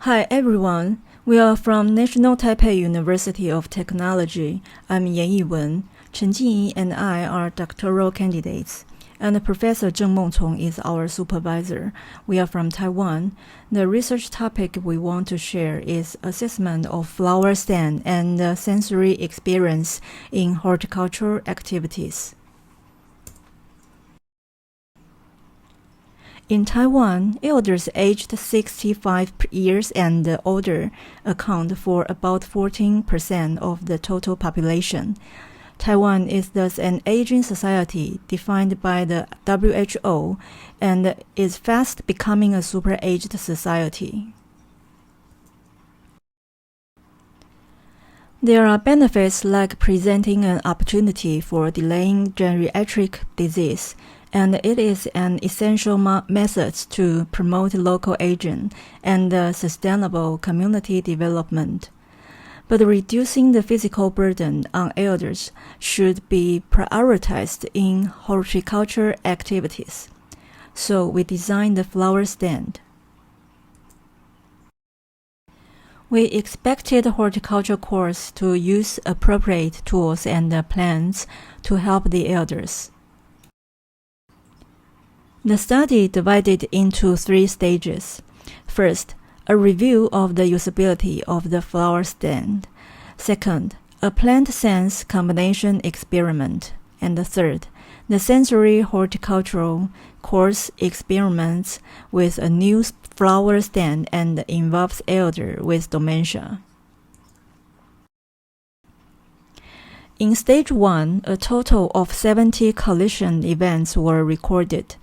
Hi everyone, we are from National Taipei University of Technology. I'm Yan Yiwen. Chen Jingyi and I are doctoral candidates, and Professor Zheng Mengcong is our supervisor. We are from Taiwan. The research topic we want to share is assessment of flower stand and sensory experience in horticultural activities. In Taiwan, elders aged 65 years and older account for about 14% of the total population. Taiwan is thus an aging society defined by the WHO and is fast becoming a super-aged society. There are benefits like presenting an opportunity for delaying geriatric disease, and it is an essential method to promote local aging and sustainable community development. But reducing the physical burden on elders should be prioritized in horticulture activities. So we designed the flower stand. We expected horticulture course to use appropriate tools and plants to help the elders. The study divided into 3 stages. First, a review of the usability of the flower stand. Second, a plant sense combination experiment. And third, the sensory horticultural course experiments with a new flower stand and involves elder with dementia. In stage 1, a total of 70 collision events were recorded.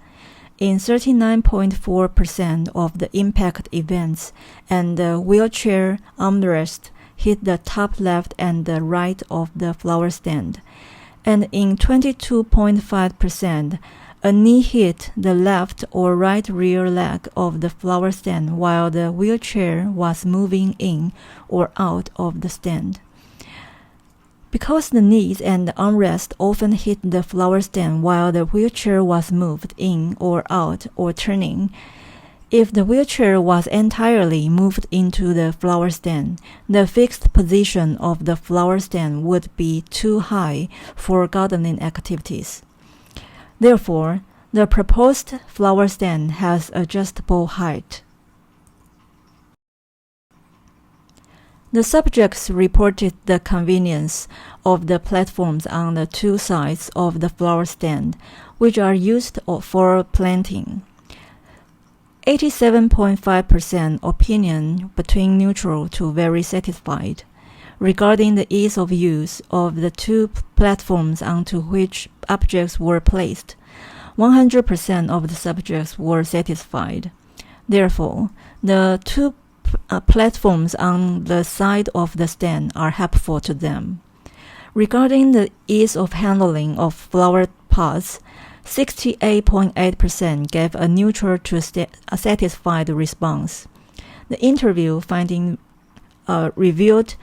In 39.4% of the impact events, and the wheelchair armrest hit the top left and the right of the flower stand. And in 22.5%, a knee hit the left or right rear leg of the flower stand while the wheelchair was moving in or out of the stand. Because the knees and the armrest often hit the flower stand while the wheelchair was moved in or out or turning, if the wheelchair was entirely moved into the flower stand, the fixed position of the flower stand would be too high for gardening activities. Therefore, the proposed flower stand has adjustable height. The subjects reported the convenience of the platforms on the 2 sides of the flower stand, which are used for planting. 87.5% opinion between neutral to very satisfied. Regarding the ease of use of the 2 platforms onto which objects were placed, 100% of the subjects were satisfied. Therefore, the 2 platforms on the side of the stand are helpful to them. Regarding the ease of handling of flower pots, 68.8% gave a neutral to a satisfied response. The interview finding revealed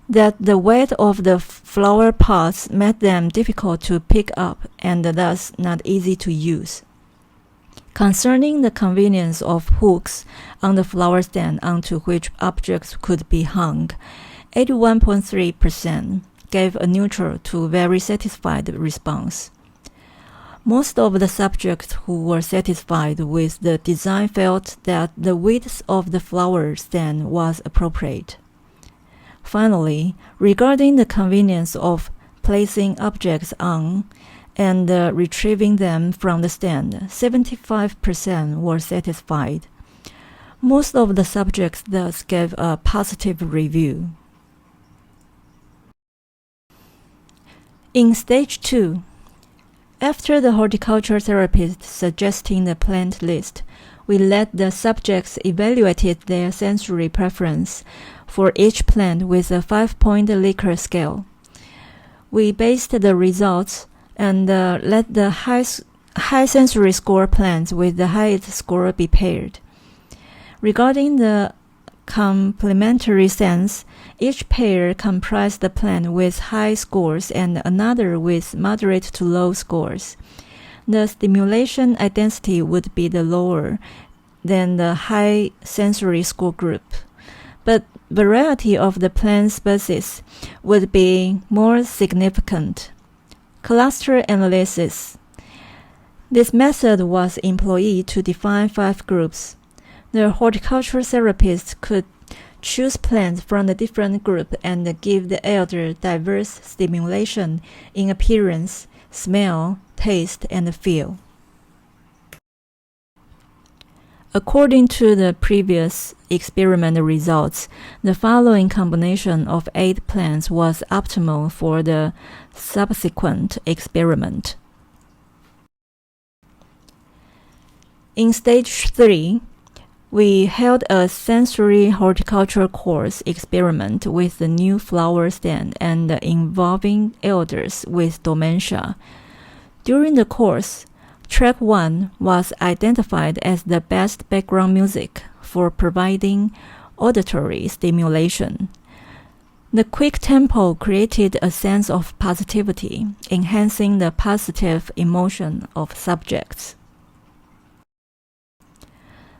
that the weight of the flower pots made them difficult to pick up and thus not easy to use. Concerning the convenience of hooks on the flower stand onto which objects could be hung, 81.3% gave a neutral to very satisfied response. Most of the subjects who were satisfied with the design felt that the width of the flower stand was appropriate. Finally, regarding the convenience of placing objects on and retrieving them from the stand, 75% were satisfied. Most of the subjects thus gave a positive review. In stage 2, after the horticulture therapist suggesting the plant list, we let the subjects evaluate their sensory preference for each plant with a 5-point Likert scale. We based the results and let the high sensory score plants with the highest score be paired. Regarding the complementary sense, each pair comprised the plant with high scores and another with moderate to low scores. The stimulation intensity would be the lower than the high sensory score group. but variety of the plant species would be more significant. Cluster analysis. This method was employed to define 5 groups. The horticultural therapist could choose plants from the different group and give the elder diverse stimulation in appearance, smell, taste, and feel. According to the previous experiment results, the following combination of 8 plants was optimal for the subsequent experiment. In stage 3, we held a sensory horticultural course experiment with the new flower stand and involving elders with dementia. During the course, track 1 was identified as the best background music for providing auditory stimulation. The quick tempo created a sense of positivity, enhancing the positive emotion of subjects.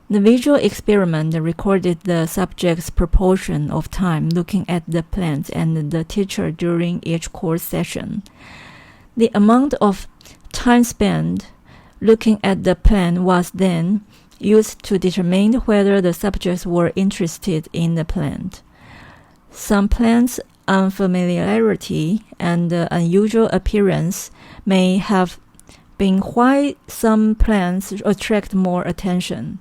The visual experiment recorded the subject's proportion of time looking at the plants and the teacher during each course session. The amount of time spent looking at the plant was then used to determine whether the subjects were interested in the plant. Some plants' unfamiliarity and unusual appearance may have been why some plants attract more attention.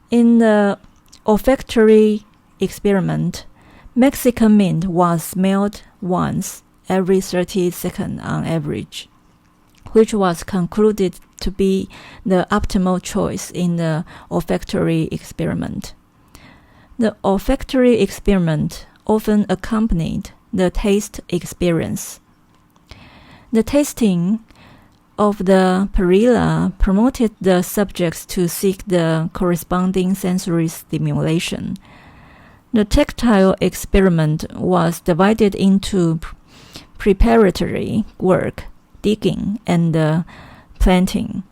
In the olfactory experiment, Mexican mint was smelled once every 30 seconds on average, which was concluded to be the optimal choice in the olfactory experiment. The olfactory experiment often accompanied the taste experience. The tasting of the perilla promoted the subjects to seek the corresponding sensory stimulation. The tactile experiment was divided into preparatory work, digging, and planting.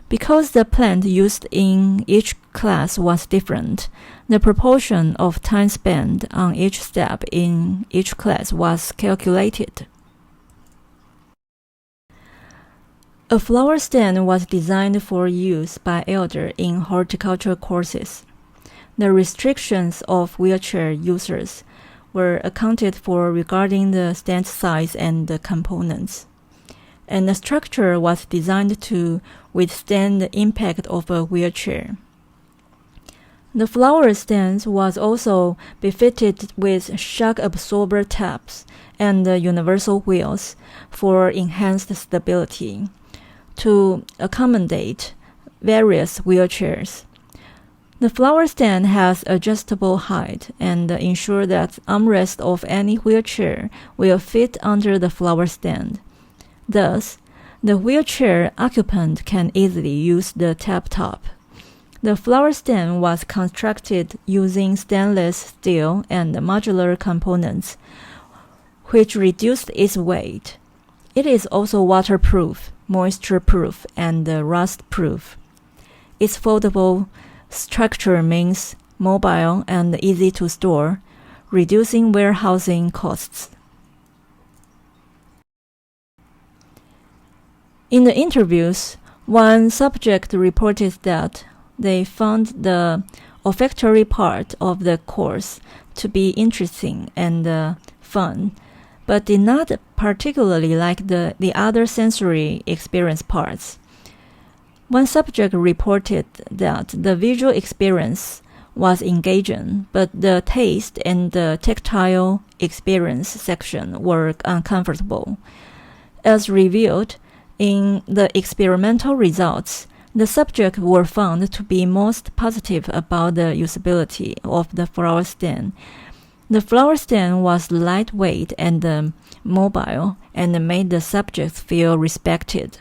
Because the plant used in each class was different, the proportion of time spent on each step in each class was calculated. A flower stand was designed for use by elder in horticultural courses. The restrictions of wheelchair users were accounted for regarding the stand size and the components, and the structure was designed to withstand the impact of a wheelchair. The flower stand was also befitted with shock absorber tabs and universal wheels for enhanced stability to accommodate various wheelchairs. The flower stand has adjustable height and ensure that armrest of any wheelchair will fit under the flower stand. Thus, the wheelchair occupant can easily use the tab top. The flower stand was constructed using stainless steel and modular components, which reduced its weight. It is also waterproof, moisture-proof, and rust-proof. Its foldable structure means mobile and easy to store, reducing warehousing costs. In the interviews, one subject reported that they found the olfactory part of the course to be interesting and fun, but did not particularly like the other sensory experience parts. One subject reported that the visual experience was engaging, but the taste and the tactile experience section were uncomfortable. As revealed in the experimental results, the subjects were found to be most positive about the usability of the flower stand. The flower stand was lightweight and mobile and made the subjects feel respected.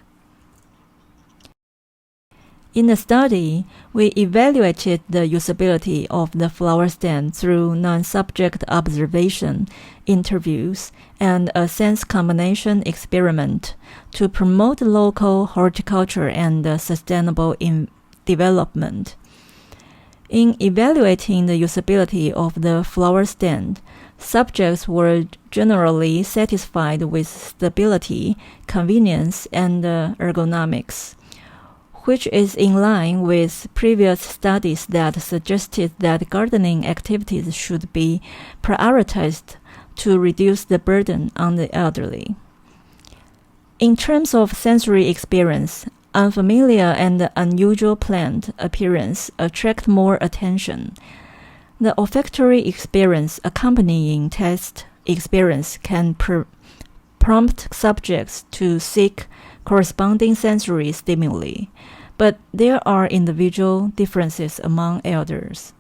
In the study, we evaluated the usability of the flower stand through non-subject observation, interviews, and a sense combination experiment to promote local horticulture and sustainable development. In evaluating the usability of the flower stand, subjects were generally satisfied with stability, convenience, and ergonomics, which is in line with previous studies that suggested that gardening activities should be prioritized to reduce the burden on the elderly. In terms of sensory experience, unfamiliar and unusual plant appearance attract more attention. The olfactory experience accompanying taste experience can prompt subjects to seek corresponding sensory stimuli, but there are individual differences among elders.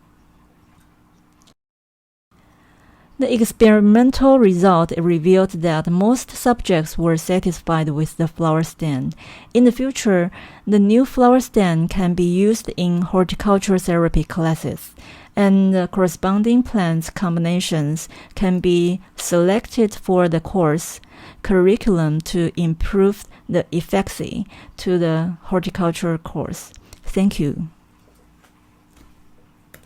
The experimental result revealed that most subjects were satisfied with the flower stand. In the future, the new flower stand can be used in horticultural therapy classes, and the corresponding plant combinations can be selected for the course curriculum to improve the efficacy to the horticulture course. Thank you.